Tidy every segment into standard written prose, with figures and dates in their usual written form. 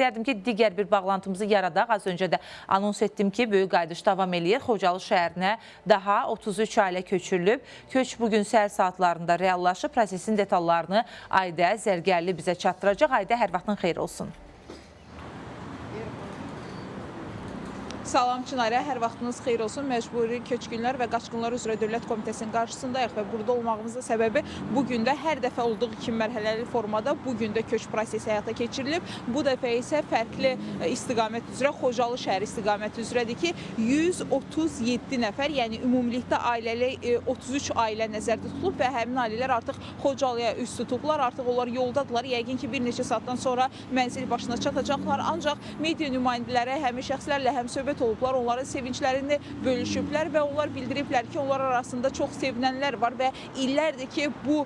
istərdim ki, digər bir bağlantımızı yaradaq. Az öncə də anons etdim ki, böyük qayıdış davam eləyir. Xocalı şəhərinə daha 33 ailə köçürülüb. Köç bugün səhər saatlarında reallaşıb. Prosesin detallarını Aydə Zərgərli bizə çatdıracaq. Aydə, hər vaxtın xeyir olsun. Salam Çınarə, hər vaxtınız xeyir olsun. Məcburi köçkünlər və qaçqınlar üzrə Dövlət Komitəsinin qarşısındayıq və burada olmağımızın səbəbi bugün də hər dəfə olduğu kimi mərhələli formada bugün də köç prosesi həyata keçirilib. Bu dəfə isə fərqli istiqamət üzrə, Xocalı şəhər istiqaməti üzrədir ki, 137 nəfər, yəni ümumilikdə ailəli 33 ailə nəzərdə tutulub və həmin ailələr artıq Xocalıya üz tutublar. Artıq onlar yoldadırlar. Yəqin ki, bir neçə saatdan sonra mənzil başına çatacaqlar. Ancaq media nümayəndələri həmin şəxslərlə həm söhbət olublar, onların sevinclərini bölüşüblər və onlar bildiriblər ki, onlar arasında çox sevinənlər var və illərdir ki, bu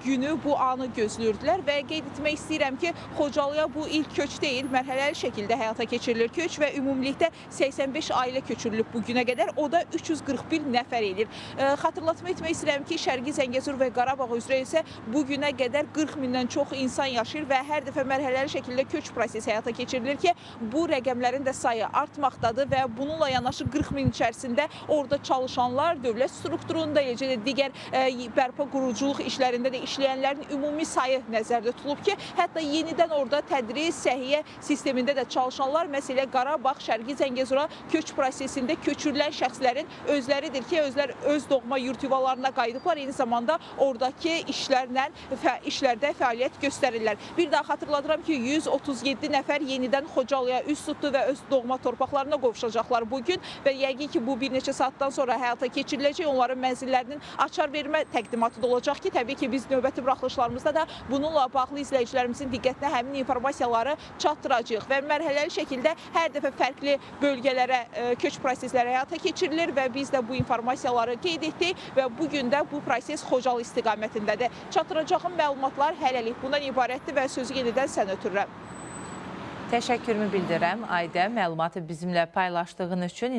günü, bu anı gözləyirdilər və qeyd etmək istəyirəm ki, Xocalıya bu ilk köç deyil, mərhələli şəkildə həyata keçirilir köç və ümumilikdə 85 ailə köçürülüb bu günə qədər, o da 341 nəfər edir. Xatırlatma etmək istəyirəm ki, Şərqi Zəngəzur və Qarabağ üzrə isə bu günə qədər 40 mindən çox insan yaşayır və hər dəfə mərhələli şəkildə köç prosesi həyata keçirilir ki, bu rəqəmlərin də sayı artmaqdadır və bununla yanaşı 40 min içərisində orada çalışanlar, dövlət strukturunda, eləcə də digər bərpa quruculuq işlərində də işləyənlərin ümumi sayı nəzərdə tutulub ki, hətta yenidən orada tədris, səhiyyə sistemində də çalışanlar, məsələ Qarabağ, Şərqi Zəngəzura köç prosesində köçürülən şəxslərin özləridir ki, özlər öz doğma yurt yuvalarına qayıdıblar, eyni zamanda oradakı işlərdə fəaliyyət göstərirlər. Bir daha xatırladıram ki, 137 nəfər yenidən Xocalıya üz tutdu və öz doğma torpaqlarına qovuşacaqlar bugün və yəqin ki, bu bir neçə saatdan sonra həyata keçiriləcək. Onların mənzillərinin açar vermə təqdimatı da olacaq ki, təbii ki, biz növbəti buraxılışlarımızda da bununla bağlı izləyicilərimizin diqqətinə həmin informasiyaları çatdıracağıq və mərhələli şəkildə hər dəfə fərqli bölgələrə köç prosesləri həyata keçirilir və biz də bu informasiyaları qeyd etdik və bugün də bu proses Xocalı istiqamətindədir. Çatdıracağım məlumatlar hələlik bundan ibarətdir və sözü yenidən sənə ötürürəm. Təşəkkürümü bildirəm Aydə, məlumatı bizimlə paylaşdığın üçün.